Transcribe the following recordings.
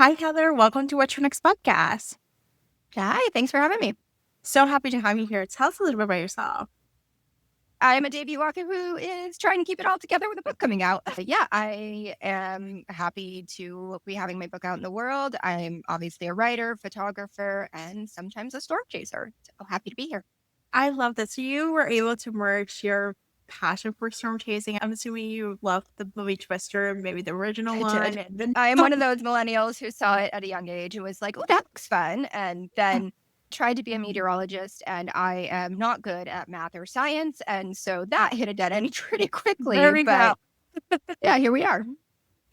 Hi, Heather. Welcome to What's Your Next podcast. Hi, thanks for having me. So happy to have you here. Tell us a little bit about yourself. I'm a debut author who is trying to keep it all together with a book coming out. Yeah, I am happy to be having my book out in the world. I'm obviously a writer, photographer, and sometimes a storm chaser. So happy to be here. I love this. So you were able to merge your passion for storm chasing. I'm assuming you loved the movie Twister, maybe the original I one. did. And then I am one of those millennials who saw it at a young age and was like, oh, that looks fun. And then tried to be a meteorologist, and I am not good at math or science. And so that hit a dead end pretty there quickly. we go. But yeah, here we are.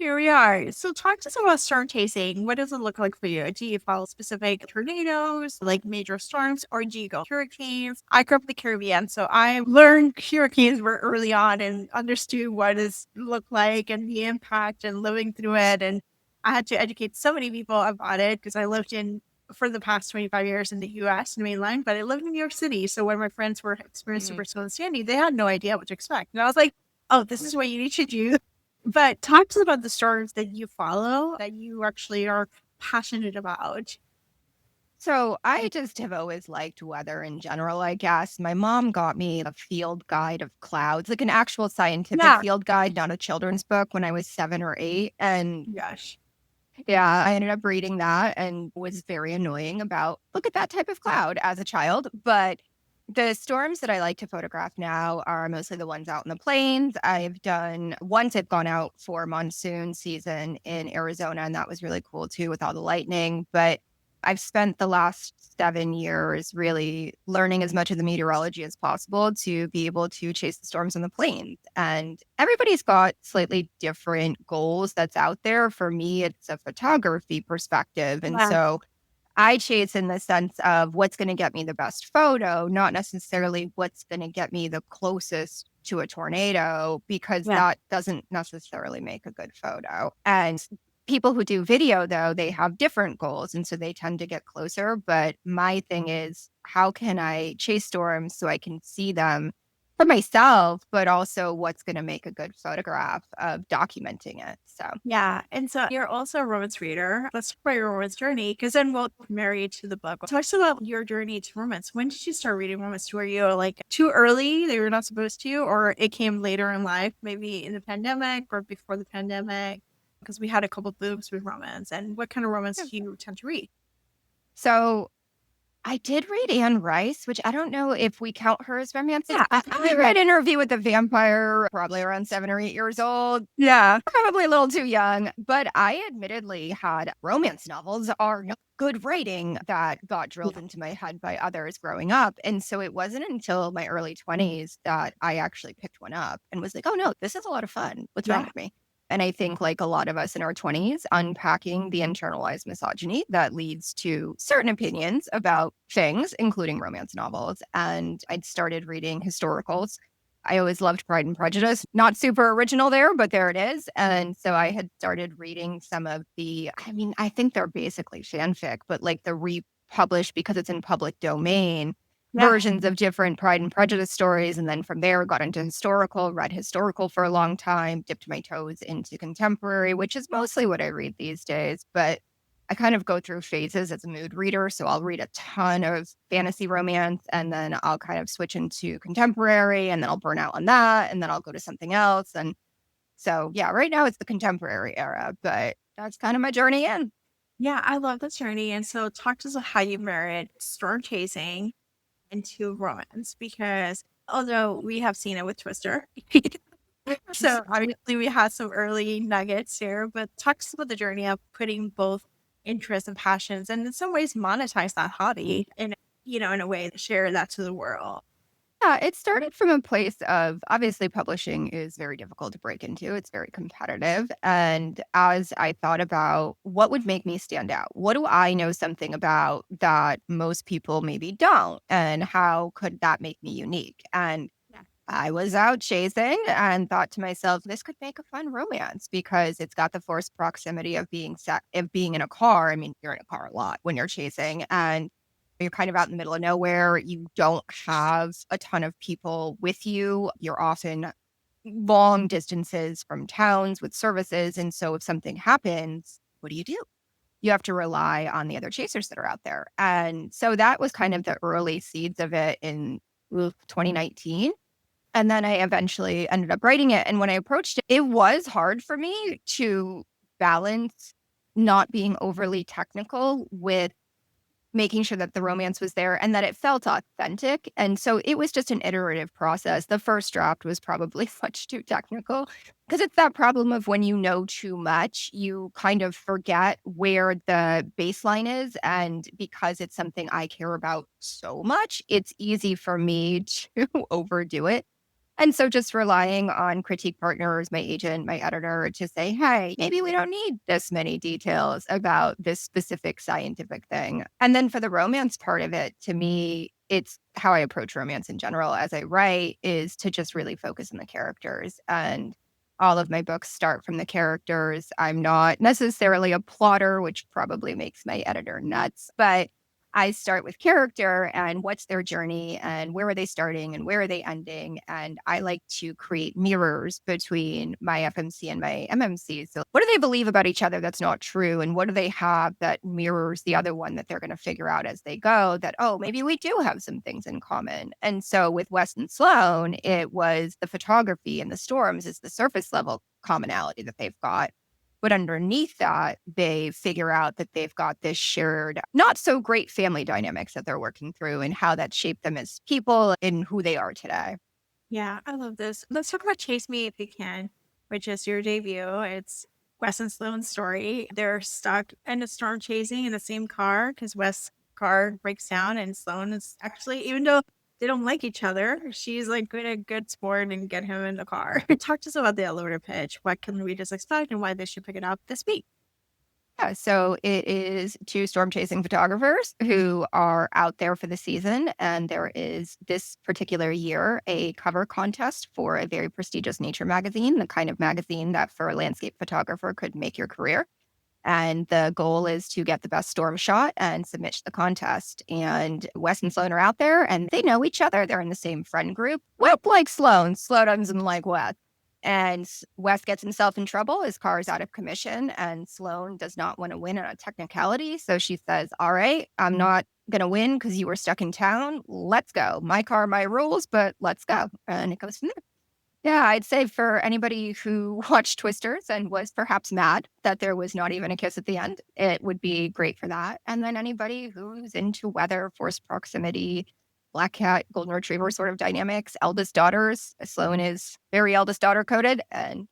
Here we are. So talk to us about storm chasing. What does it look like for you? Do you follow specific tornadoes, like major storms, or do you go hurricanes? I grew up in the Caribbean, so I learned hurricanes very early on and understood what it looked like and the impact and living through it. And I had to educate so many people about it because I lived in for the past 25 years in the US and mainland, but I lived in New York City. So when my friends were experiencing Mm. Superstorm Sandy, they had no idea what to expect. And I was like, oh, this is what you need to do. But talk to us about the stars that you follow that you actually are passionate about. So I just have always liked weather in general, I guess. My mom got me a field guide of clouds, like an actual scientific Yeah. field guide, not a children's book when I was 7 or 8. And Gosh. yeah, I ended up reading that and was very annoying about look at that type of cloud as a child. But the storms that I like to photograph now are mostly the ones out in the plains. Once I've gone out for monsoon season in Arizona, and that was really cool too with all the lightning. But I've spent the last 7 years really learning as much of the meteorology as possible to be able to chase the storms on the plains. And everybody's got slightly different goals that's out there. For me, it's a photography perspective. And Yeah. so I chase in the sense of what's going to get me the best photo, not necessarily what's going to get me the closest to a tornado, because Yeah. that doesn't necessarily make a good photo. And people who do video, though, they have different goals. And so they tend to get closer. But my thing is, how can I chase storms so I can see them for myself, but also what's going to make a good photograph of documenting it? So Yeah. And so you're also a romance reader. Let's talk about your romance journey because then we'll marry to the book. Talk to us about your journey to romance. When did you start reading romance? Were you like too early that you were not supposed to, or it came later in life, maybe in the pandemic or before the pandemic? Because we had a couple booms with romance. And what kind of romance do you tend to read? so I did read Anne Rice, which I don't know if we count her as romances. Yeah. I read Interview with the Vampire probably around 7 or 8 years old, Yeah. probably a little too young. But I admittedly had romance novels are not good writing that got drilled into my head by others growing up. And so it wasn't until my early 20s that I actually picked one up and was like, oh no, this is a lot of fun. What's wrong Yeah. with me? And I think, like a lot of us in our 20s, unpacking the internalized misogyny that leads to certain opinions about things, including romance novels. And I'd started reading historicals. I always loved Pride and Prejudice. Not super original there, but there it is. And so I had started reading some of I think they're basically fanfic, but like the republished because it's in public domain Yeah. versions of different Pride and Prejudice stories. And then from there, got into historical, read historical for a long time, dipped my toes into contemporary, which is mostly what I read these days. But I kind of go through phases as a mood reader. So I'll read a ton of fantasy romance and then I'll kind of switch into contemporary and then I'll burn out on that and then I'll go to something else. And so, yeah, right now it's the contemporary era, but that's kind of my journey in. Yeah, I love this journey. And so talk to us about how you married storm chasing into romance because although we have seen it with Twister. So obviously we had some early nuggets here, but talk to us about the journey of putting both interests and passions and in some ways monetize that hobby in in a way to share that to the world. Yeah, it started from a place of obviously publishing is very difficult to break into. It's very competitive. And as I thought about what would make me stand out, what do I know something about that most people maybe don't? And how could that make me unique? And Yeah. I was out chasing and thought to myself, this could make a fun romance because it's got the forced proximity of being in a car. I mean, you're in a car a lot when you're chasing and you're kind of out in the middle of nowhere. You don't have a ton of people with you. You're often long distances from towns with services. And so if something happens, what do you do? you have to rely on the other chasers that are out there. And so that was kind of the early seeds of it in 2019. And then I eventually ended up writing it. And when I approached it, it was hard for me to balance not being overly technical with making sure that the romance was there and that it felt authentic. And so it was just an iterative process. The first draft was probably much too technical because it's that problem of when you know too much, you kind of forget where the baseline is. And because it's something I care about so much, it's easy for me to overdo it. And so just relying on critique partners, my agent, my editor to say, hey, maybe we don't need this many details about this specific scientific thing. And then for the romance part of it, to me, it's how I approach romance in general as I write is to just really focus on the characters. And all of my books start from the characters. I'm not necessarily a plotter, which probably makes my editor nuts, but I start with character and what's their journey and where are they starting and where are they ending. And I like to create mirrors between my FMC and my MMC. So, what do they believe about each other that's not true? And what do they have that mirrors the other one that they're going to figure out as they go that, oh, maybe we do have some things in common. And so, with Wes and Sloane, it was the photography and the storms is the surface level commonality that they've got. But underneath that, they figure out that they've got this shared, not so great family dynamics that they're working through and how that shaped them as people and who they are today. Yeah, I love this. Let's talk about Chase Me If You Can, which is your debut. It's Wes and Sloane's story. They're stuck in a storm chasing in the same car because Wes' car breaks down and Sloane is actually, even though they don't like each other, she's like good at good sport and get him in the car. Talk to us about the elevator pitch. What can readers expect and why they should pick it up this week? Yeah, so it is two storm chasing photographers who are out there for the season. And there is this particular year a cover contest for a very prestigious nature magazine, the kind of magazine that for a landscape photographer could make your career. And the goal is to get the best storm shot and submit to the contest. And Wes and Sloane are out there and they know each other. They're in the same friend group. Well, like Sloane. Sloane doesn't like Wes. And Wes gets himself in trouble. His car is out of commission. And Sloane does not want to win on a technicality. So she says, all right, I'm not going to win because you were stuck in town. Let's go. My car, my rules, but let's go. And it goes from there. Yeah, I'd say for anybody who watched Twisters and was perhaps mad that there was not even a kiss at the end, it would be great for that. And then anybody who's into weather, forced proximity, black cat, golden retriever sort of dynamics, eldest daughters. Sloane is very eldest daughter coded. And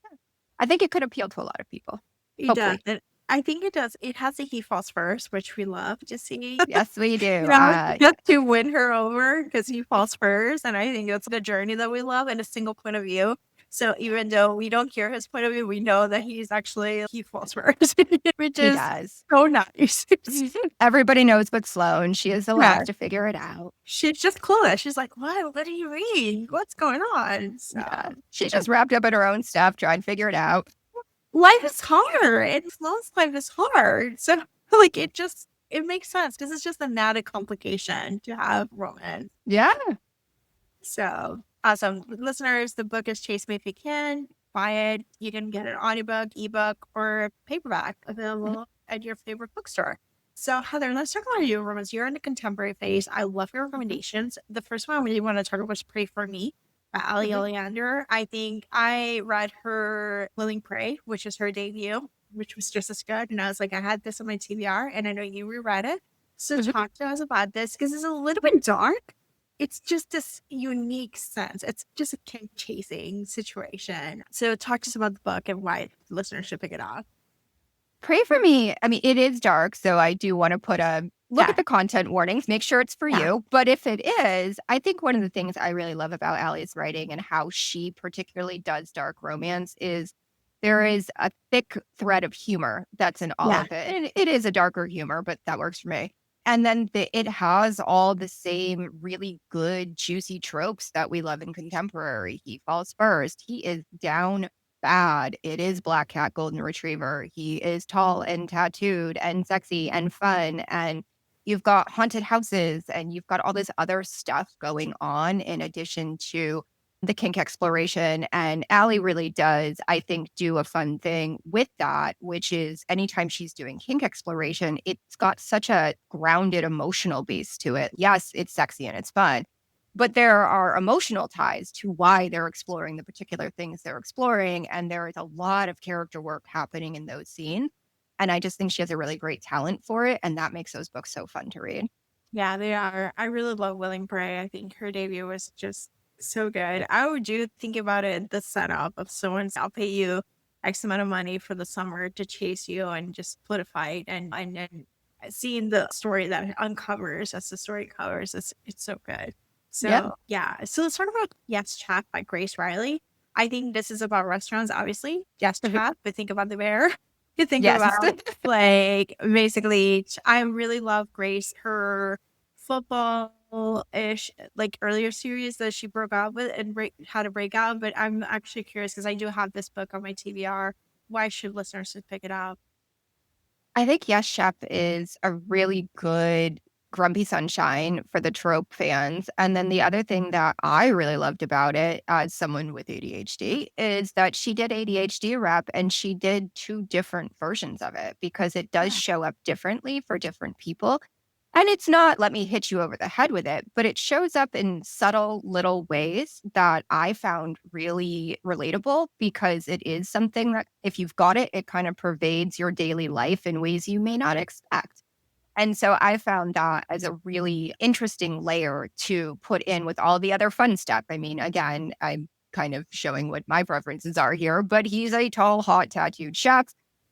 I think it could appeal to a lot of people. It does. Hopefully. I think it does. It has a he falls first, which we love to see. Yes, we do. You know, just to win her over because he falls first. And I think that's the journey that we love and a single point of view. So even though we don't hear his point of view, we know that he's actually he falls first, which He is does. so nice. Everybody knows but Sloane. She is the Yeah. last to figure it out. She's just clueless. She's like, what do you mean? What's going on? So Yeah. She just wrapped up in her own stuff, trying to figure it out. life is hard. And Sloane's life is hard. So like it makes sense because it's just an added complication to have romance. Yeah. So awesome. Listeners, the book is Chase Me If You Can. Buy it. You can get an audiobook, ebook, or paperback available at your favorite bookstore. So Heather, let's talk about you, romance. You're in the contemporary phase. I love your recommendations. The first one I really want to talk about is Pray For Me by Ali Oleander. I think I read her Willing Prey, which is her debut, which was just as good. And I was like, I had this on my TBR, and I know you reread it. So talk to us about this because it's a little bit dark. It's just this unique sense. It's just a king chasing situation. So talk to us about the book and why listeners should pick it up. Pray For Me. I mean, it is dark, so I do want to put a look at the content warnings, make sure it's for you. But if it is, I think one of the things I really love about Allie's writing and how she particularly does dark romance is there is a thick thread of humor that's in all of it. And it is a darker humor, but that works for me. And then it has all the same really good, juicy tropes that we love in contemporary. He falls first. He is down bad. It is black cat, golden retriever. He is tall and tattooed and sexy and fun. And you've got haunted houses and you've got all this other stuff going on in addition to the kink exploration. And Allie really does, I think, do a fun thing with that, which is anytime she's doing kink exploration, it's got such a grounded emotional base to it. Yes, it's sexy and it's fun, but there are emotional ties to why they're exploring the particular things they're exploring. And there is a lot of character work happening in those scenes. And I just think she has a really great talent for it. And that makes those books so fun to read. Yeah, they are. I really love Willing Prey. I think her debut was just so good. I would do think about it the setup of someone's I'll pay you X amount of money for the summer to chase you and just split a fight and seeing the story that it uncovers as the story covers, it's so good. Yep. So yeah. So let's talk about Yes Chat by Grace Reilly. I think this is about restaurants, obviously. Yes Chat, but think about the bear. You think Yes. about like basically I really love Grace, her football-ish, like, earlier series that she broke out with and how to break out, but I'm actually curious because I do have this book on my TBR. Why should listeners just pick it up? I think Yes Chef is a really good Grumpy Sunshine for the trope fans. And then the other thing that I really loved about it as someone with ADHD is that she did ADHD rep and she did two different versions of it because it does Yeah. show up differently for different people. And it's not let me hit you over the head with it, but it shows up in subtle little ways that I found really relatable because it is something that if you've got it, it kind of pervades your daily life in ways you may not expect. And so I found that as a really interesting layer to put in with all the other fun stuff. I mean, again, I'm kind of showing what my preferences are here, but he's a tall, hot, tattooed chef.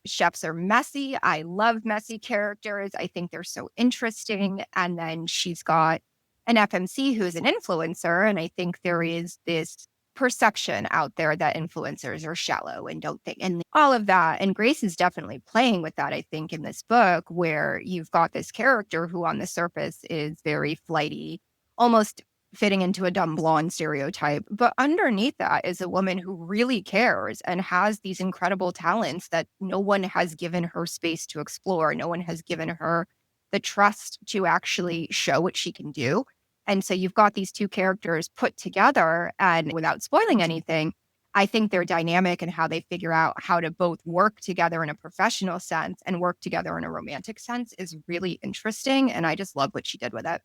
Chefs are messy. I love messy characters. I think they're so interesting. And then she's got an FMC who's an influencer. And I think there is this perception out there that influencers are shallow and don't think and all of that. And Grace is definitely playing with that, I think, in this book, where you've got this character who on the surface is very flighty, almost fitting into a dumb blonde stereotype. But underneath that is a woman who really cares and has these incredible talents that no one has given her space to explore. No one has given her the trust to actually show what she can do. And so you've got these two characters put together, and without spoiling anything, I think their dynamic and how they figure out how to both work together in a professional sense and work together in a romantic sense is really interesting. And I just love what she did with it.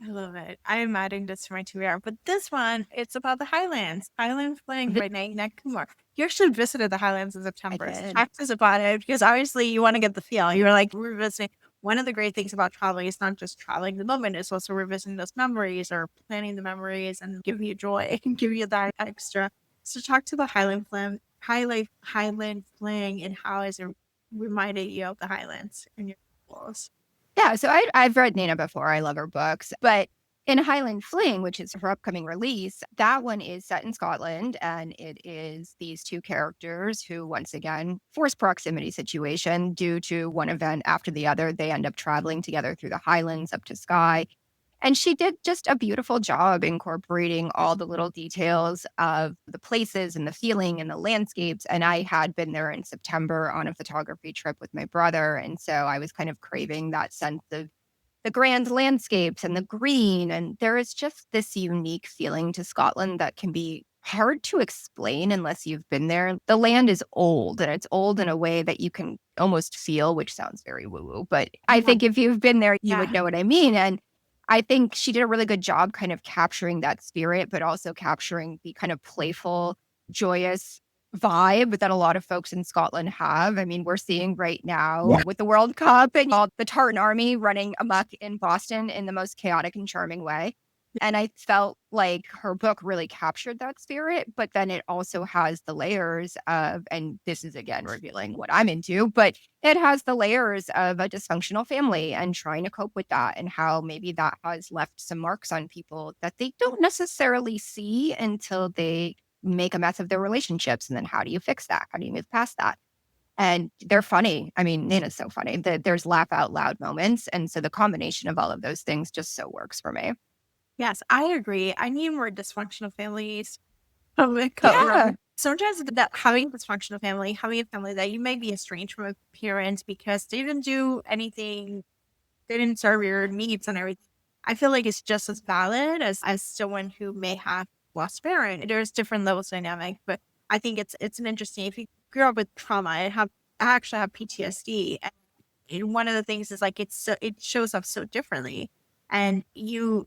I love it. I am adding this to my TBR, but this one, it's about the Highlands. Highland Fling by Naina Kumar. You actually visited the Highlands in I September. So did. talk to us about it because obviously you want to get the feel. You're like, we're visiting. One of the great things about traveling is not just traveling the moment, it's also revisiting those memories or planning the memories and giving you joy. It can give you that extra. So talk to the Highland Fling and how has it reminded you of the Highlands in your travels? Yeah, so I've read Nina before. I love her books. But in Highland Fling, which is her upcoming release, that one is set in Scotland. And it is these two characters who, once again, forced proximity situation due to one event after the other. They end up traveling together through the Highlands up to Skye. And she did just a beautiful job incorporating all the little details of the places and the feeling and the landscapes. And I had been there in September on a photography trip with my brother. And so I was kind of craving that sense of the grand landscapes and the green. And there is just this unique feeling to Scotland that can be hard to explain unless you've been there. The land is old and it's old in a way that you can almost feel, which sounds very woo woo. But I Yeah. think if you've been there, you would Yeah. know what I mean. And I think she did a really good job kind of capturing that spirit, but also capturing the kind of playful, joyous vibe that a lot of folks in Scotland have. I mean, we're seeing right now with the World Cup and all the Tartan Army running amok in Boston in the most chaotic and charming way. And I felt like her book really captured that spirit, but then it also has the layers of, and this is again revealing what I'm into, but it has the layers of a dysfunctional family and trying to cope with that and how maybe that has left some marks on people that they don't necessarily see until they make a mess of their relationships. And then how do you fix that? How do you move past that? And they're funny. I mean, Nina's so funny. There's laugh out loud moments. And so the combination of all of those things just so works for me. Yes, I agree. I need more dysfunctional families. Oh, Yeah. sometimes that having a dysfunctional family, having a family that you may be estranged from a parent because they didn't do anything, they didn't serve your needs and everything. I feel like it's just as valid as someone who may have lost parent. There's different levels of dynamic, but I think it's an interesting. If you grew up with trauma, I actually have PTSD, and one of the things is like it shows up so differently. And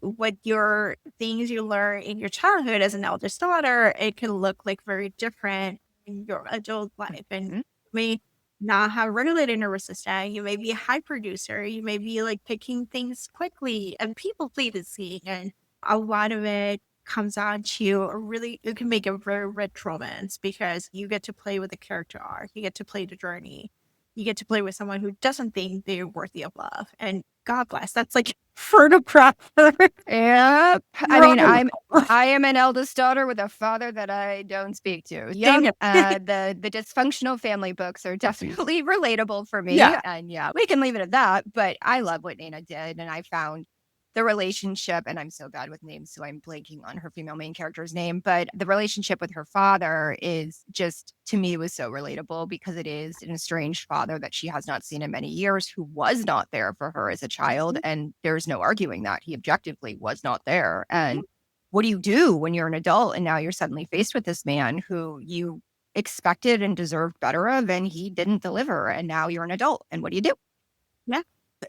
what your things you learn in your childhood as an eldest daughter, it can look like very different in your adult life. And Mhm. may not have regulated nervous system. You may be a high producer. You may be like picking things quickly and people pleasing. And a lot of it comes on to it can make a very rich romance because you get to play with the character arc. You get to play the journey. You get to play with someone who doesn't think they're worthy of love. And God bless, that's like fertile ground for Yep. I mean, rom. I am an eldest daughter with a father that I don't speak to. Yep. Same. The dysfunctional family books are definitely relatable for me. Yeah. And yeah, we can leave it at that. But I love what Naina did. And I found the relationship, and I'm so bad with names, so I'm blanking on her female main character's name. But the relationship with her father is just, to me, was so relatable because it is an estranged father that she has not seen in many years, who was not there for her as a child. And there's no arguing that he objectively was not there. And what do you do when you're an adult and now you're suddenly faced with this man who you expected and deserved better of, and he didn't deliver? And now you're an adult. And what do you do? Yeah.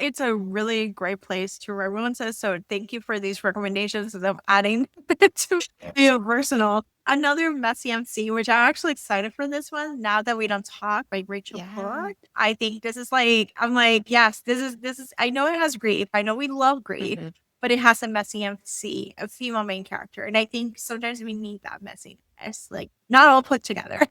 It's a really great place to write romances. So thank you for these recommendations of adding to the personal. Another messy MC, which I'm actually excited for this one. Now that we don't talk, by Rachel Yeah. Pologe. I think this is like, I'm like, yes, this is, I know it has grief. I know we love grief, Mhm. but it has a messy MC, a female main character. And I think sometimes we need that messiness, like not all put together.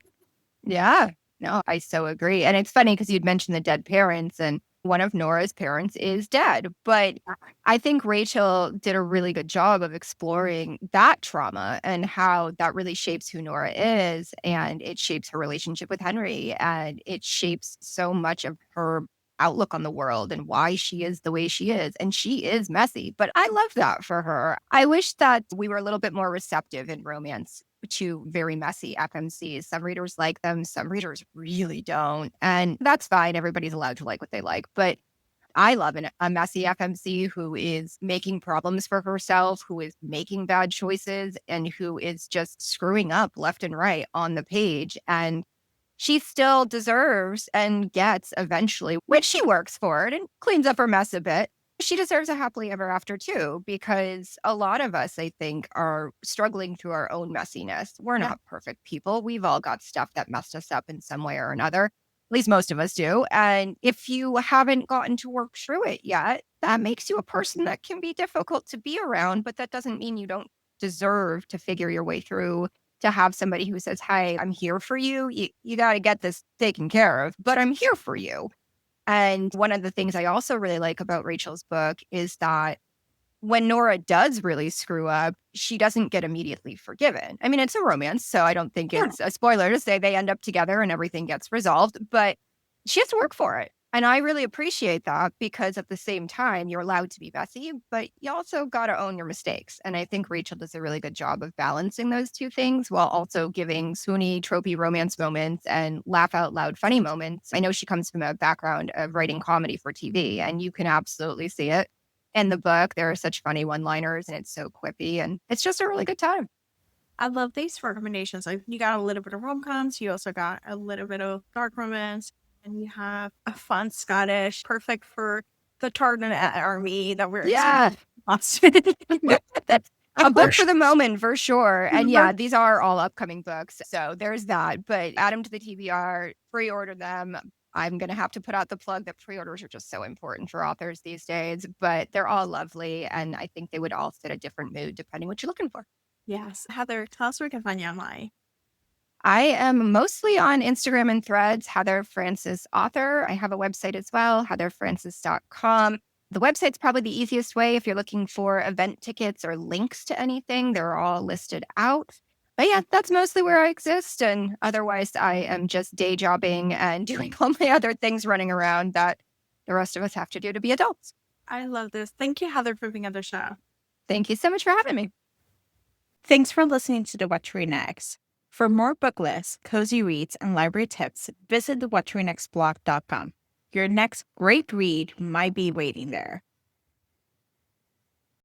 Yeah. No, I so agree. And it's funny because you'd mentioned the dead parents, and one of Nora's parents is dead. But I think Rachel did a really good job of exploring that trauma and how that really shapes who Nora is. And it shapes her relationship with Henry. And it shapes so much of her outlook on the world and why she is the way she is. And she is messy, but I love that for her. I wish that we were a little bit more receptive in romance to very messy FMCs. Some readers like them, some readers really don't. And that's fine. Everybody's allowed to like what they like. But I love a messy FMC who is making problems for herself, who is making bad choices, and who is just screwing up left and right on the page. And she still deserves and gets eventually, when she works for it and cleans up her mess a bit, she deserves a happily ever after too, because a lot of us, I think, are struggling through our own messiness. We're Yeah. not perfect people. We've all got stuff that messed us up in some way or another. At least most of us do. And if you haven't gotten to work through it yet, that makes you a person that can be difficult to be around, but that doesn't mean you don't deserve to figure your way through, to have somebody who says, "Hey, I'm here for you. You got to get this taken care of, but I'm here for you." And one of the things I also really like about Rachel's book is that when Nora does really screw up, she doesn't get immediately forgiven. I mean, it's a romance, so I don't think Yeah. it's a spoiler to say they end up together and everything gets resolved, but she has to work for it. And I really appreciate that, because at the same time, you're allowed to be messy, but you also got to own your mistakes. And I think Rachel does a really good job of balancing those two things while also giving swoony, tropey romance moments and laugh out loud funny moments. I know she comes from a background of writing comedy for TV, and you can absolutely see it in the book. There are such funny one-liners, and it's so quippy, and it's just a really good time. I love these recommendations. Like you got a little bit of rom-coms, you also got a little bit of dark romance, and you have a fun Scottish, perfect for the Tartan army that we're Yeah. experiencing. That's a book for the moment for sure. And yeah, these are all upcoming books. So there's that. But add them to the TBR, pre-order them. I'm going to have to put out the plug that pre-orders are just so important for authors these days, but they're all lovely. And I think they would all fit a different mood depending what you're looking for. Yes. Heather, tell us where we can find you online. I am mostly on Instagram and Threads, Heather Francis Author. I have a website as well, heatherfrancis.com. The website's probably the easiest way if you're looking for event tickets or links to anything. They're all listed out. But yeah, that's mostly where I exist. And otherwise, I am just day jobbing and doing all my other things running around that the rest of us have to do to be adults. I love this. Thank you, Heather, for being on the show. Thank you so much for having me. Thanks for listening to the What to Read Next. For more book lists, cozy reads, and library tips, visit the whattoreadnextblog.com. Your next great read might be waiting there.